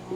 Hey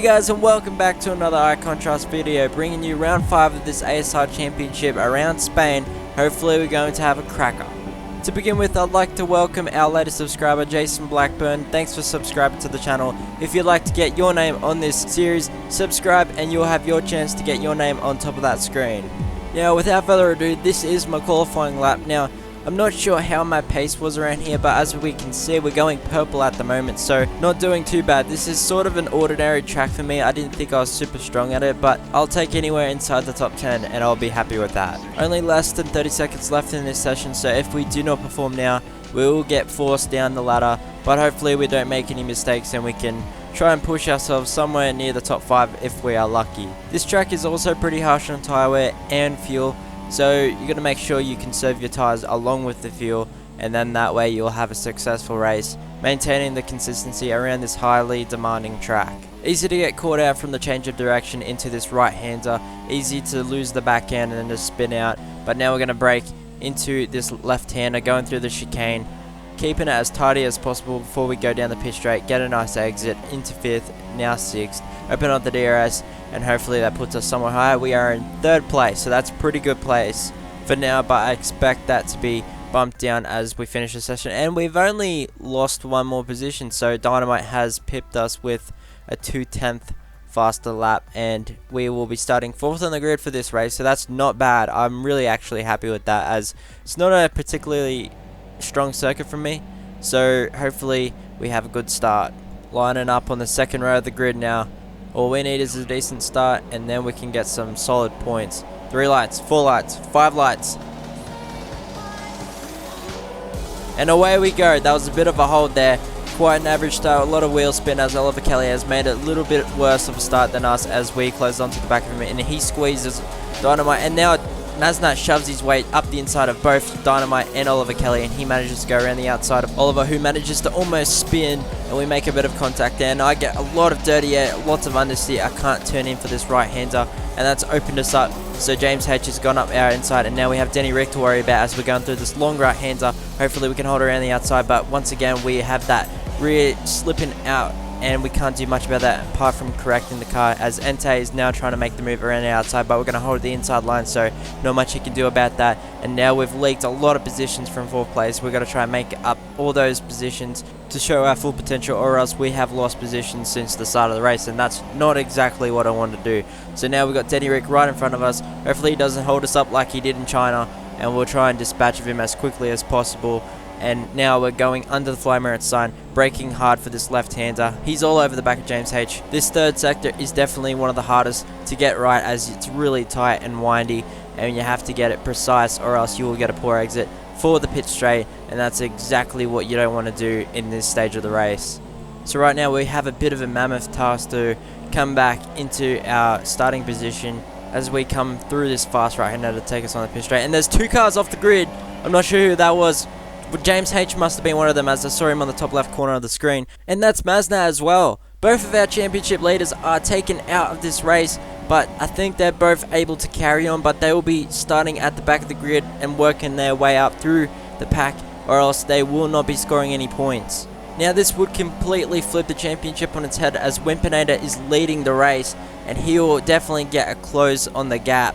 guys, and welcome back to another iContrast video, bringing you round 5 of this ASR Championship around Spain. Hopefully we're going to have a cracker. To begin with, I'd like to welcome our latest subscriber, Jason Blackburn. Thanks for subscribing to the channel. If you'd like to get your name on this series, subscribe and you'll have your chance to get your name on top of that screen. Now, without further ado, this is my qualifying lap. Now, I'm not sure how my pace was around here, but as we can see, we're going purple at the moment, so not doing too bad. This is sort of an ordinary track for me. I didn't think I was super strong at it, but I'll take anywhere inside the top 10 and I'll be happy with that. Only less than 30 seconds left in this session, so if we do not perform now, we will get forced down the ladder, but hopefully we don't make any mistakes and we can try and push ourselves somewhere near the top 5 if we are lucky. This track is also pretty harsh on tyre wear and fuel, so you're going to make sure you conserve your tyres along with the fuel, and then that way you'll have a successful race, maintaining the consistency around this highly demanding track. Easy to get caught out from the change of direction into this right-hander, easy to lose the back end and just spin out, but now we're going to brake into this left-hander going through the chicane, keeping it as tidy as possible before we go down the pit straight, get a nice exit into 5th, now 6th, open up the DRS, and hopefully that puts us somewhere higher. We are in 3rd place, so that's a pretty good place for now, but I expect that to be bumped down as we finish the session. And we've only lost one more position, so Dynamite has pipped us with a 2/10 faster lap, and we will be starting 4th on the grid for this race, so that's not bad. I'm really actually happy with that, as it's not a particularly strong circuit from me, so hopefully we have a good start. Lining up on the 2nd row of the grid now. All we need is a decent start, and then we can get some solid points. 3 lights, 4 lights, 5 lights. And away we go. That was a bit of a hold there. Quite an average start, a lot of wheel spin, as Oliver Kelly has made it a little bit worse of a start than us as we close onto the back of him, and he squeezes Dynamite, and now Maznat shoves his weight up the inside of both Dynamite and Oliver Kelly, and he manages to go around the outside of Oliver, who manages to almost spin, and we make a bit of contact there, and I get a lot of dirty air, lots of understeer. I can't turn in for this right-hander, and that's opened us up, so James H has gone up our inside, and now we have Denny Rick to worry about as we're going through this long right-hander. Hopefully we can hold around the outside, but once again we have that rear slipping out, and we can't do much about that apart from correcting the car, as Entei is now trying to make the move around the outside, but we're going to hold the inside line, so not much he can do about that. And now we've leaked a lot of positions from 4th place. We've got to try and make up all those positions to show our full potential, or else we have lost positions since the start of the race, and that's not exactly what I want to do. So now we've got Denny Rick right in front of us. Hopefully he doesn't hold us up like he did in China, and we'll try and dispatch of him as quickly as possible. And now we're going under the fly merit sign, braking hard for this left-hander. He's all over the back of James H. This 3rd sector is definitely one of the hardest to get right, as it's really tight and windy, and you have to get it precise or else you will get a poor exit for the pit straight, and that's exactly what you don't want to do in this stage of the race. So right now we have a bit of a mammoth task to come back into our starting position as we come through this fast right-hander to take us on the pit straight. And there's 2 cars off the grid. I'm not sure who that was. But James H must have been one of them, as I saw him on the top left corner of the screen. And that's Maznat as well. Both of our championship leaders are taken out of this race, but I think they're both able to carry on, but they will be starting at the back of the grid and working their way up through the pack, or else they will not be scoring any points. Now this would completely flip the championship on its head, as Wimpinator is leading the race, and he will definitely get a close on the gap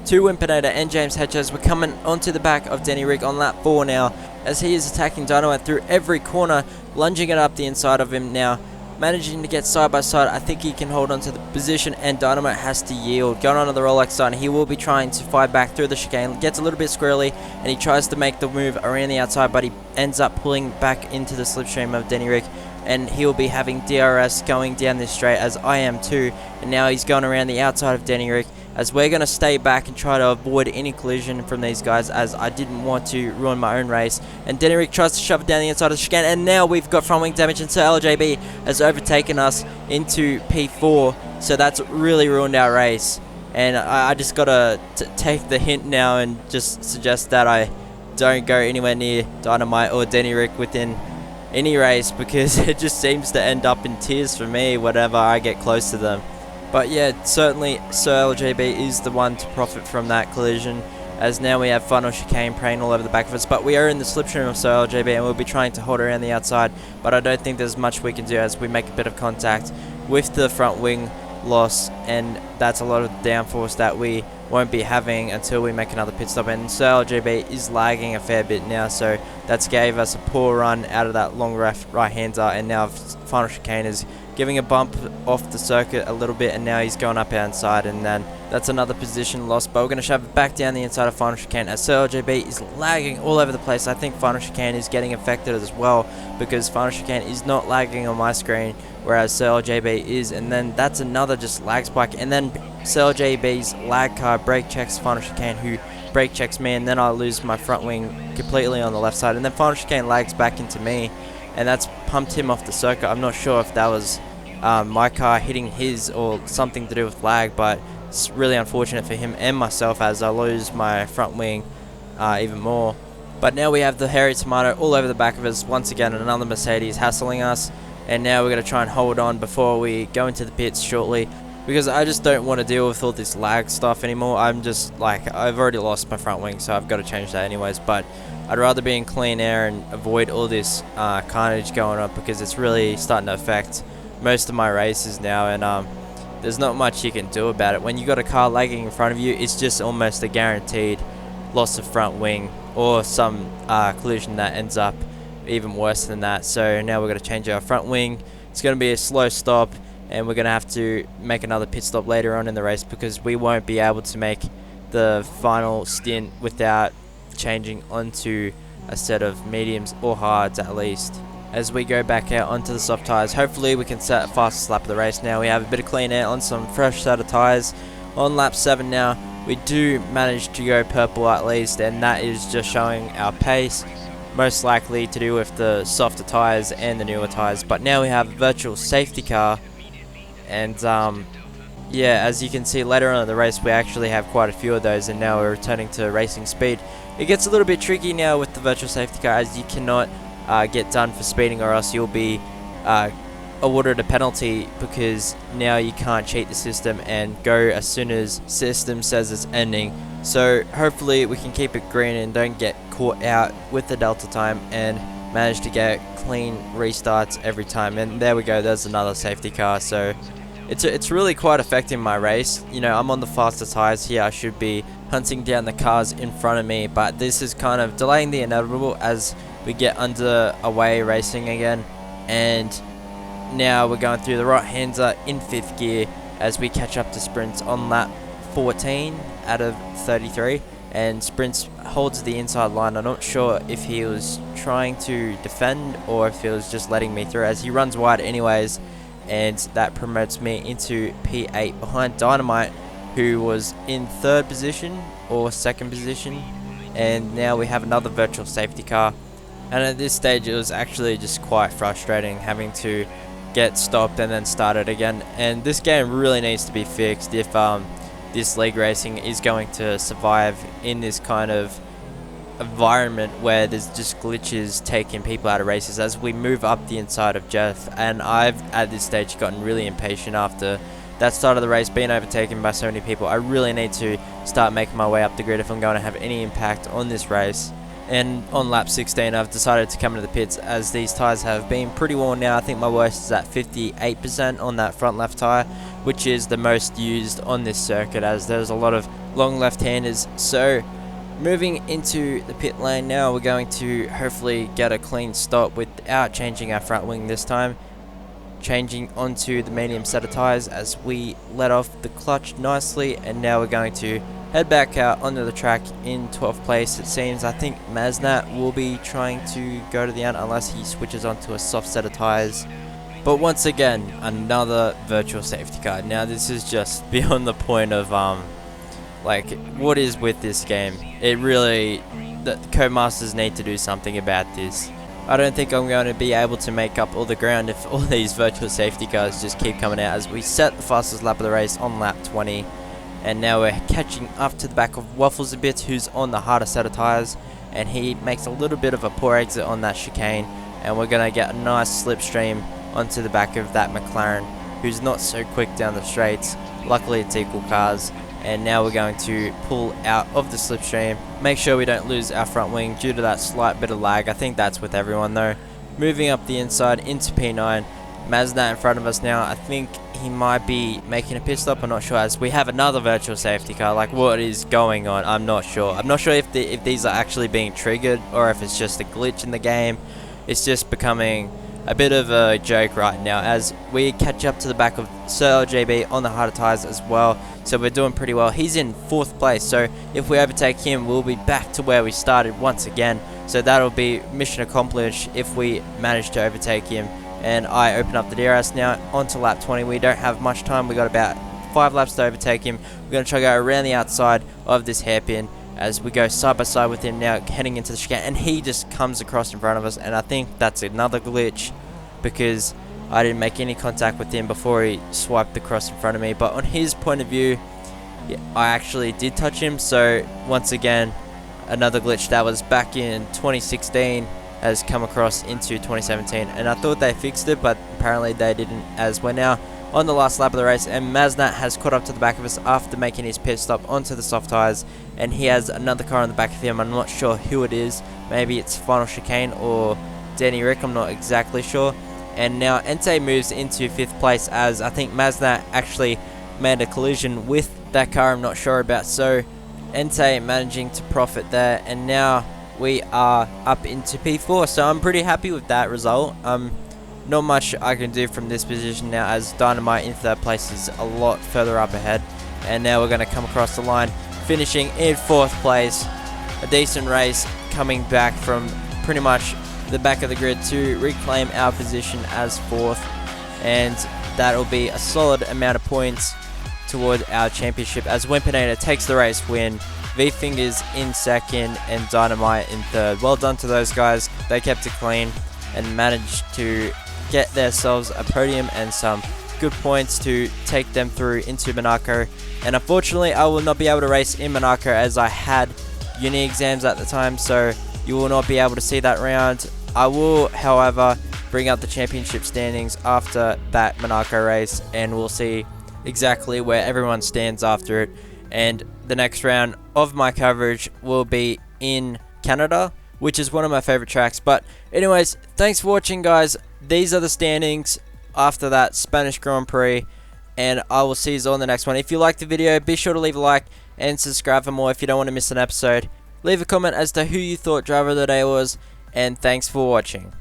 to Wimpinator and James H as we're coming onto the back of Denny Rick on lap 4 now, as he is attacking Dynamite through every corner, lunging it up the inside of him now, managing to get side by side. I think he can hold on to the position, and Dynamite has to yield. Going onto the Rolex side, he will be trying to fight back through the chicane, gets a little bit squirrely, and he tries to make the move around the outside, but he ends up pulling back into the slipstream of Denny Rick, and he'll be having DRS going down this straight, as I am too, and now he's going around the outside of Denny Rick, as we're going to stay back and try to avoid any collision from these guys, as I didn't want to ruin my own race. And Denny Rick tries to shove it down the inside of the chicane, and now we've got front wing damage, and so LJB has overtaken us into P4, so that's really ruined our race. And I just got to take the hint now and just suggest that I don't go anywhere near Dynamite or Denny Rick within any race, because it just seems to end up in tears for me whenever I get close to them. But yeah, certainly Sir LGB is the one to profit from that collision, as now we have final chicane preying all over the back of us. But we are in the slipstream of Sir LGB, and we'll be trying to hold around the outside, but I don't think there's much we can do as we make a bit of contact with the front wing loss, and that's a lot of downforce that we won't be having until we make another pit stop. And Sir LGB is lagging a fair bit now, so that's gave us a poor run out of that long right-hander, and now final chicane is giving a bump off the circuit a little bit, and now he's going up outside, and then that's another position lost. But we're going to shove it back down the inside of final chicane as Sir LGB is lagging all over the place. I think final chicane is getting affected as well, because final chicane is not lagging on my screen, whereas Sir LGB is, and then that's another just lag spike, and then Sir LGB's lag car brake checks final chicane, who brake checks me, and then I lose my front wing completely on the left side, and then final chicane lags back into me, and that's pumped him off the circuit. I'm not sure if that was my car hitting his or something to do with lag, but it's really unfortunate for him and myself as I lose my front wing even more. But now we have the hairy tomato all over the back of us once again, and another Mercedes hassling us, and now we're going to try and hold on before we go into the pits shortly, because I just don't want to deal with all this lag stuff anymore. I'm just like, I've already lost my front wing, so I've got to change that anyways, but I'd rather be in clean air and avoid all this carnage going on, because it's really starting to affect most of my races now, and there's not much you can do about it. When you got a car lagging in front of you, it's just almost a guaranteed loss of front wing, or some collision that ends up even worse than that. So now we're going to change our front wing. It's going to be a slow stop, and we're going to have to make another pit stop later on in the race, because we won't be able to make the final stint without changing onto a set of mediums or hards at least. As we go back out onto the soft tyres, hopefully we can set a fastest lap of the race. Now we have a bit of clean air on some fresh set of tyres. On lap 7 now, we do manage to go purple at least, and that is just showing our pace, most likely to do with the softer tyres and the newer tyres. But now we have a virtual safety car, and yeah, as you can see later on in the race, we actually have quite a few of those, and now we're returning to racing speed. It gets a little bit tricky now with the virtual safety car, as you cannot get done for speeding, or else you'll be awarded a penalty, because now you can't cheat the system and go as soon as system says it's ending. So hopefully we can keep it green and don't get caught out with the delta time, and manage to get clean restarts every time. And there we go, there's another safety car. So it's really quite affecting my race. You know, I'm on the faster tires here. I should be hunting down the cars in front of me, but this is kind of delaying the inevitable as we get underway racing again. And now we're going through the right-hander in 5th gear as we catch up to Sprints on lap 14 out of 33, and Sprints holds the inside line. I'm not sure if he was trying to defend or if he was just letting me through, as he runs wide anyways, and that promotes me into P8 behind Dynamite, who was in 3rd position or 2nd position. And now we have another virtual safety car, and at this stage it was actually just quite frustrating having to get stopped and then started again. And this game really needs to be fixed if this league racing is going to survive in this kind of environment where there's just glitches taking people out of races as we move up the inside of Jeff. And I've at this stage gotten really impatient after that start of the race, being overtaken by so many people. I really need to start making my way up the grid if I'm going to have any impact on this race. And on lap 16 I've decided to come into the pits, as these tyres have been pretty worn now. I think my worst is at 58% on that front left tyre, which is the most used on this circuit, as there's a lot of long left-handers. So moving into the pit lane now, we're going to hopefully get a clean stop without changing our front wing this time. Changing onto the medium set of tyres as we let off the clutch nicely, and now we're going to head back out onto the track in 12th place. It seems I think Maznat will be trying to go to the end unless he switches onto a soft set of tyres. But once again, another virtual safety car. Now this is just beyond the point of like, what is with this game? It really, the Codemasters need to do something about this. I don't think I'm going to be able to make up all the ground if all these virtual safety cars just keep coming out, as we set the fastest lap of the race on lap 20. And now we're catching up to the back of Waffles a bit, who's on the harder set of tyres, and he makes a little bit of a poor exit on that chicane, and we're going to get a nice slipstream onto the back of that McLaren. who's not so quick down the straights. Luckily it's equal cars, and now we're going to pull out of the slipstream, make sure we don't lose our front wing due to that slight bit of lag. I think that's with everyone though. Moving up the inside into P9, Mazda in front of us now. I think he might be making a pit stop, I'm not sure, as we have another virtual safety car. Like, what is going on? I'm not sure. I'm not sure if these are actually being triggered or if it's just a glitch in the game. It's just becoming a bit of a joke right now as we catch up to the back of Sir LJB on the harder tyres as well. So we're doing pretty well. He's in 4th place, so if we overtake him, we'll be back to where we started once again. So that'll be mission accomplished if we manage to overtake him. And I open up the DRS now onto lap 20. We don't have much time. We got about 5 laps to overtake him. We're going to try to go around the outside of this hairpin as we go side by side with him now, heading into the chicane, and he just comes across in front of us. And I think that's another glitch because I didn't make any contact with him before he swiped across in front of me. But on his point of view, yeah, I actually did touch him. So once again, another glitch that was back in 2016 has come across into 2017, and I thought they fixed it, but apparently they didn't, as we're now on the last lap of the race, and Mazda has caught up to the back of us after making his pit stop onto the soft tyres, and he has another car on the back of him. I'm not sure who it is. Maybe it's Final Chicane or Danny Rick, I'm not exactly sure. And now Entei moves into 5th place, as I think Mazda actually made a collision with that car, I'm not sure about. So Entei managing to profit there, and now we are up into P4, so I'm pretty happy with that result. Not much I can do from this position now, as Dynamite in 3rd place is a lot further up ahead. And now we're going to come across the line, finishing in 4th place. A decent race, coming back from pretty much the back of the grid to reclaim our position as 4th, and that'll be a solid amount of points toward our championship, as Wimpinator takes the race win. V-Fingers in 2nd and Dynamite in 3rd. Well done to those guys. They kept it clean and managed to get themselves a podium and some good points to take them through into Monaco. And unfortunately, I will not be able to race in Monaco as I had uni exams at the time, so you will not be able to see that round. I will, however, bring up the championship standings after that Monaco race, and we'll see exactly where everyone stands after it. And the next round of my coverage will be in Canada, which is one of my favorite tracks. But anyways, thanks for watching, guys. These are the standings after that Spanish Grand Prix, and I will see you all in the next one. If you liked the video, be sure to leave a like and subscribe for more if you don't want to miss an episode. Leave a comment as to who you thought driver of the day was, and thanks for watching.